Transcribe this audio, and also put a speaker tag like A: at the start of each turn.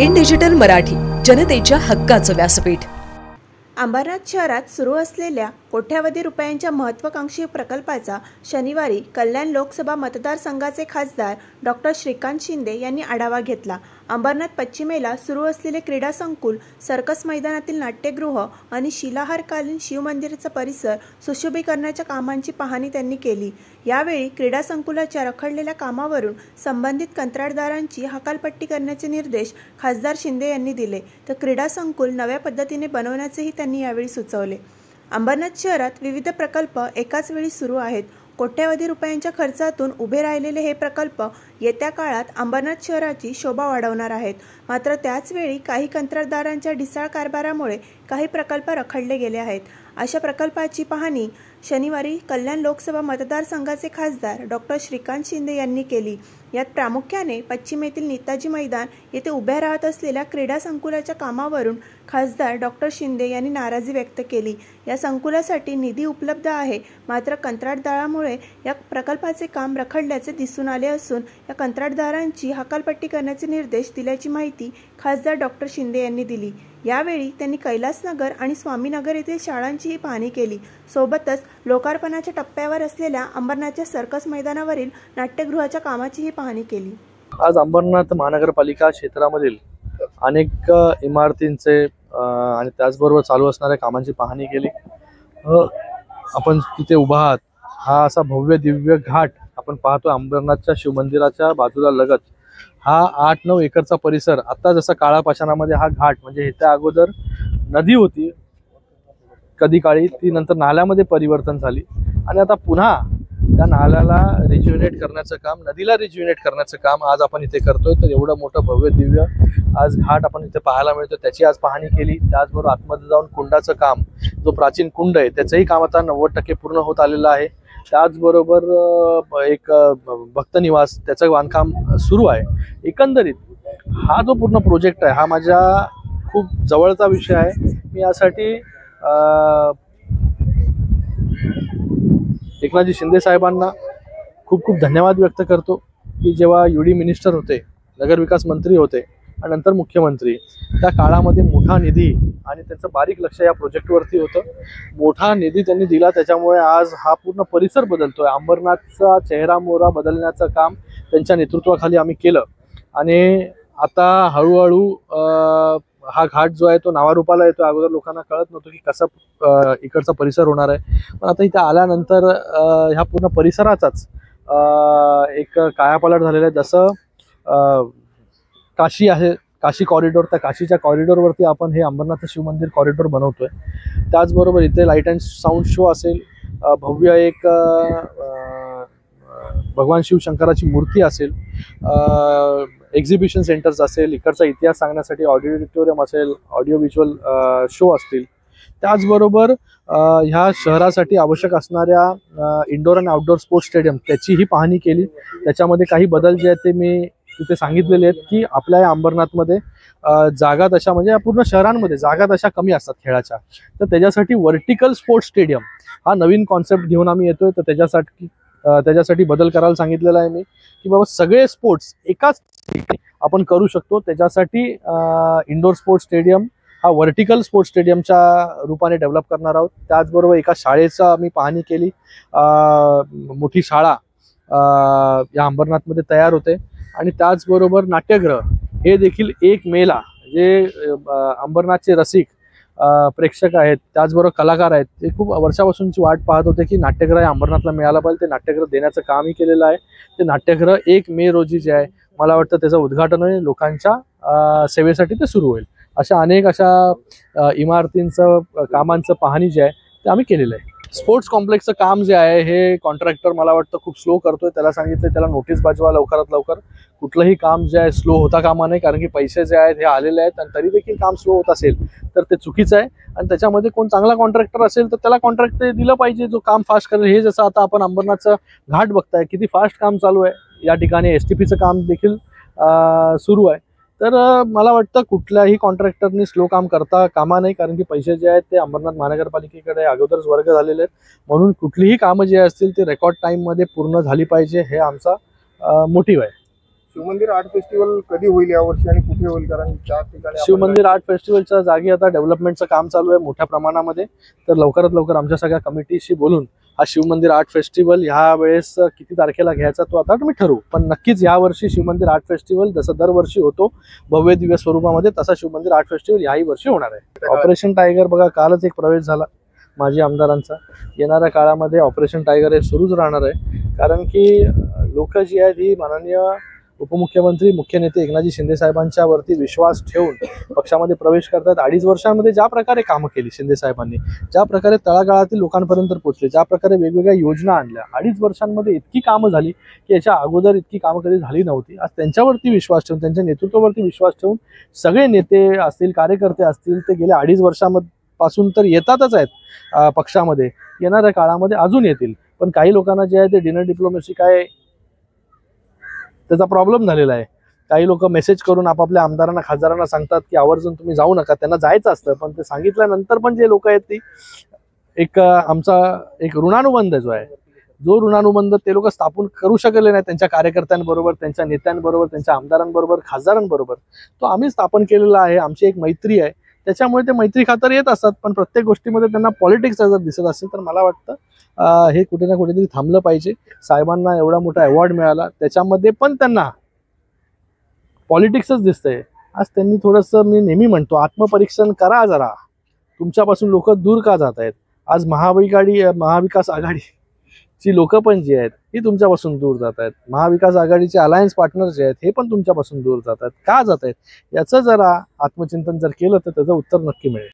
A: In digital Marathi, जनतेच्या हक्काचं व्यासपीठ।
B: अंबरनाथ शहरात सुरू असलेल्या कोट्यावधी रुपयांच्या महत्त्वाकांक्षी प्रकल्पाचा शनिवारी कल्याण लोकसभा मतदारसंघाचे खासदार डॉक्टर श्रीकांत शिंदे यांनी आढावा घेतला। अंबरनाथ पश्चिमेला सुरू असलेले क्रीडा संकुल, सर्कस मैदानातील नाट्यगृह आणि शिलाहारकालीन शिवमंदिराचा परिसर सुशोभीकरणाच्या कामांची पाहणी त्यांनी केली। यावेळी क्रीडा संकुलाच्या रखडलेल्या कामावरून संबंधित कंत्राटदारांची हकालपट्टी करण्याचे निर्देश खासदार शिंदे यांनी दिले, तर क्रीडा संकुल नव्या पद्धतीने बनवण्याचेही त्यांनी यावेळी सुचवले। अंबरनाथ शहरात विविध प्रकल्प एकाच वेळी सुरू आहेत। कोट्यावधी रुपयांच्या खर्चातून उभे राहिलेले हे प्रकल्प येत्या काळात अंबरनाथ शहराची शोभा वाढवणार आहेत। मात्र त्याच वेळी काही कंत्राटदारांच्या ढिसाळ कारभारामुळे काही प्रकल्प रखडले गेले आहेत। अशा प्रकल्पाची पाहणी शनिवारी कल्याण लोकसभा मतदारसंघाचे खासदार डॉक्टर श्रीकांत शिंदे यांनी केली। यात प्रामुख्याने पश्चिमेतील नेताजी मैदान येथे उभ्या राहत असलेल्या क्रीडा संकुलाच्या कामावरून खासदार डॉक्टर शिंदे यांनी नाराजी व्यक्त केली। या संकुलासाठी निधी उपलब्ध आहे, मात्र कंत्राटदारामुळे या प्रकल्पाचे काम रखडल्याचे दिसून आले असून या कंत्राटदारांची हकालपट्टी करण्याचे निर्देश दिल्याची माहिती खासदार डॉक्टर शिंदे यांनी दिली। यावेळी त्यांनी कैलासनगर आणि स्वामीनगर येथील शाळांचीही पाहणी केली। सोबतच लोकार्पणाच्या टप्प्यावर असलेल्या अंबरनाथच्या सर्कस मैदानावरील नाट्यगृहाच्या कामाचीही पाहणी केली।
C: आज अंबरनाथ महानगरपालिका क्षेत्रामधील अनेक इमारतींचे आणि त्याचबरोबर चालू असणाऱ्या कामांची पाहणी केली। आपण तिथे उभा आहात, हा असा भव्य दिव्य घाट आपण पाहतो अंबरनाथच्या शिवमंदिराच्या बाजूला लगत। हा 8-9 एकरचा परिसर, आता जसा काळा पाषाणामध्ये हा घाट, म्हणजे इथे अगोदर नदी होती, कधी काळी ती नंतर नाल्यामध्ये परिवर्तन झाली आणि आता पुन्हा त्या नाल्याला रिज्युनेट करण्याचं काम, नदीला रिज्युनेट करण्याचं काम आज आपण इथे करतोय। तर एवढं मोठं भव्य दिव्य आज घाट आपण इथे पाहायला मिळतो, त्याची आज पाहणी केली। त्याचबरोबर आतमध्ये जाऊन कुंडाचं काम, जो प्राचीन कुंड आहे त्याचंही काम आता 90% पूर्ण होत आलेलं आहे। त्याचबरोबर एक भक्त निवास, त्याचं बांधकाम सुरू आहे। एकंदरीत हा जो पूर्ण प्रोजेक्ट आहे हा माझ्या खूप जवळचा विषय आहे। मी यासाठी एकनाथजी शिंदे साहेबांना खूप खूप धन्यवाद व्यक्त करतो की जेव्हा यूडी मिनिस्टर होते, नगरविकास मंत्री होते आणि नंतर मुख्यमंत्री, त्या काळामध्ये मोठा निधी आणि त्यांचं बारीक लक्ष या प्रोजेक्टवरती होतं। मोठा निधी त्यांनी दिला, त्याच्यामुळे आज हा पूर्ण परिसर बदलतोय। अंबरनाथचा चेहरा मोहरा बदलण्याचं काम त्यांच्या नेतृत्वाखाली आम्ही केलं आणि आता हळूहळू हा घाट जो आहे तो नावारूपाला येतो। अगोदर लोकांना कळत नव्हतं की कसं इकडचा परिसर होणार आहे, पण आता इथे आल्यानंतर ह्या पूर्ण परिसराचाच एक कायापालट झालेला आहे। जसं काशी आहे, काशी कॉरिडॉर, त्या काशीच्या कॉरिडॉरवरती आपण हे अंबरनाथ शिवमंदिर कॉरिडॉर बनवतोय। त्याचबरोबर इथे लाईट अँड साऊंड शो असेल, भव्य एक भगवान शिवशंकराची मूर्ती असेल, एक्झिबिशन सेंटर्स असेल, इकडचा इतिहास सांगण्यासाठी ऑडिटोरियम असेल, ऑडिओ व्हिज्युअल शो असतील। त्याचबरोबर ह्या शहरासाठी आवश्यक असणाऱ्या इंडोर आणि आउटडोर स्पोर्ट्स स्टेडियम, त्याचीही पाहणी केली। त्याच्यामध्ये काही बदल जे आहेत ते मी तिथे सांगितलेले आहेत की आपल्या या अंबरनाथमध्ये जागा तशा, म्हणजे या पूर्ण शहरांमध्ये जागा तशा कमी असतात खेळाच्या, तर त्याच्यासाठी व्हर्टिकल स्पोर्ट्स स्टेडियम हा नवीन कॉन्सेप्ट घेऊन आम्ही येतोय। तर त्याच्यासाठी बदल करायला सांगितलेला आहे मी की बाबा सगळे स्पोर्ट्स एकाच ठिकाणी आपण करू शकतो। त्याच्यासाठी इंडोर स्पोर्ट्स स्टेडियम हा व्हर्टिकल स्पोर्ट्स स्टेडियमच्या रूपाने डेव्हलप करणार आहोत। त्याचबरोबर एका शाळेचा आम्ही पाहणी केली। मोठी शाळा या अंबरनाथमध्ये तयार होते आणि त्याचबरोबर नाट्यगृह हे देखील 1 मेला, जे अंबरनाथचे रसिक प्रेक्षक आहेत, त्याचबरोबर कलाकार आहेत, ते खूप वर्षापासूनची वाट पाहत होते की नाट्यगृह अंबरनाथला मिळालं पाहिजे। ते नाट्यगृह देण्याचं कामही केलेलं आहे। ते नाट्यगृह 1 मे रोजी जे आहे, मला वाटतं त्याचं उद्घाटन होईल, लोकांच्या सेवेसाठी ते सुरू होईल। अशा अनेक इमारतींचं कामांचं पाहणी जे आहे ते आम्ही केलेलं आहे। स्पोर्ट्स कॉम्प्लेक्सचं काम जे आहे हे कॉन्ट्रॅक्टर मला वाटतं खूप स्लो करतोय। त्याला सांगितलं त्याला नोटीस बजावा लवकरात लवकर। कुठलंही काम जे आहे स्लो होता कामा नये, कारण की पैसे जे आहेत हे आलेले आहेत आणि तरी देखील काम स्लो होत असेल तर ते चुकीचं आहे। आणि त्याच्यामध्ये कोण चांगला कॉन्ट्रॅक्टर असेल तर त्याला कॉन्ट्रॅक्ट ते दिलं पाहिजे, जो काम फास्ट करेल। हे जसं आता आपण अंबरनाथचं घाट बघताय, किती फास्ट काम चालू आहे। या ठिकाणी STPचं काम देखील सुरू आहे। तर मला वाटतं कुठल्याही कॉन्ट्रॅक्टरनी स्लो काम करता कामा नाही, कारण की पैसे जे आहेत ते अंबरनाथ महानगरपालिकेकडे अगोदरच वर्ग झालेले आहेत। म्हणून कुठलीही कामं जे असतील ते रेकॉर्ड टाईममध्ये पूर्ण झाली पाहिजे, हे आमचा मोटिव्ह आहे।
D: शिवमंदिर आर्ट फेस्टिवल कधी होईल यावर्षी आणि कुठे होईल? कारण चार ठिकाणी
C: शिवमंदिर आर्ट फेस्टिवलच्या जागी आता डेव्हलपमेंटचं काम चालू आहे मोठ्या प्रमाणामध्ये. तर लवकरात लवकर आमच्या सगळ्या कमिटीशी बोलून हा शिवमंदिर आर्ट फेस्टिवल ह्या वेळेस किती तारखेला घ्यायचा तो आता तुम्ही ठरवू. पण नक्कीच यावर्षी शिवमंदिर आर्ट फेस्टिवल जसं दरवर्षी होतो भव्य दिव्य स्वरूपामध्ये, तसा शिवमंदिर आर्ट फेस्टिवल याही वर्षी होणार आहे. ऑपरेशन टायगर बघा, कालच एक प्रवेश झाला माजी आमदारांचा. येणाऱ्या काळामध्ये ऑपरेशन टायगर हे सुरूच राहणार आहे. कारण की लोक जी आहेत ही माननीय उपमुख्यमंत्री मुख्य नेते एकनाथजी शिंदे साहेबांच्या वरती विश्वास ठेवून पक्षामध्ये प्रवेश करतात. 2.5 वर्षांमध्ये ज्या प्रकारे कामं केली शिंदे साहेबांनी, ज्या प्रकारे तळागाळातील लोकांपर्यंत पोहोचले, ज्या प्रकारे वेगवेगळ्या योजना आणल्या, 2.5 वर्षांमध्ये इतकी कामं झाली की याच्या अगोदर इतकी कामं कधी झाली नव्हती. आज त्यांच्यावरती विश्वास ठेवून, त्यांच्या नेतृत्वावरती विश्वास ठेवून सगळे नेते असतील, कार्यकर्ते असतील, ते गेल्या 2.5 वर्षांपासून तर येतातच आहेत पक्षामध्ये, येणाऱ्या काळामध्ये अजून येतील. पण काही लोकांना जे आहे ते डिनर डिप्लोमॅसी काय त्याचा प्रॉब्लेम झालेला आहे. काही लोक मेसेज करून आपापल्या आमदारांना खासदारांना सांगतात की आवर्जून तुम्ही जाऊ नका, त्यांना जायचं असतं. पण ते सांगितल्यानंतर पण जे लोक आहेत ती आमचा एक ऋणानुबंध जो आहे, जो ऋणानुबंध ते लोक स्थापन करू शकले नाही त्यांच्या कार्यकर्त्यांबरोबर, त्यांच्या नेत्यांबरोबर, त्यांच्या आमदारांबरोबर, खासदारांबरोबर, तो आम्ही स्थापन केलेला आहे. आमची एक मैत्री आहे, त्याच्यामुळे ते मैत्री खातर येत असतात. पण प्रत्येक गोष्टीमध्ये त्यांना पॉलिटिक्स जर दिसत असेल तर मला वाटतं हे कुठे ना कुठेतरी थांबलं पाहिजे. साहेबांना एवढा मोठा अवॉर्ड मिळाला, त्याच्यामध्ये पण त्यांना पॉलिटिक्सच दिसतंय. आज त्यांनी थोडंसं, मी नेहमी म्हणतो, आत्मपरीक्षण करा जरा, तुमच्यापासून लोक दूर का जात आहेत. आज महाविकास आघाडीची लोक पण जी आहेत ही तुमच्यापासून दूर जात आहेत. महाविकास आघाडीचे अलायन्स पार्टनर जे आहेत हे पण तुमच्यापासून दूर जात आहेत. का जात आहेत याचं जरा आत्मचिंतन जर केलं तर त्याचं उत्तर नक्की मिळेल.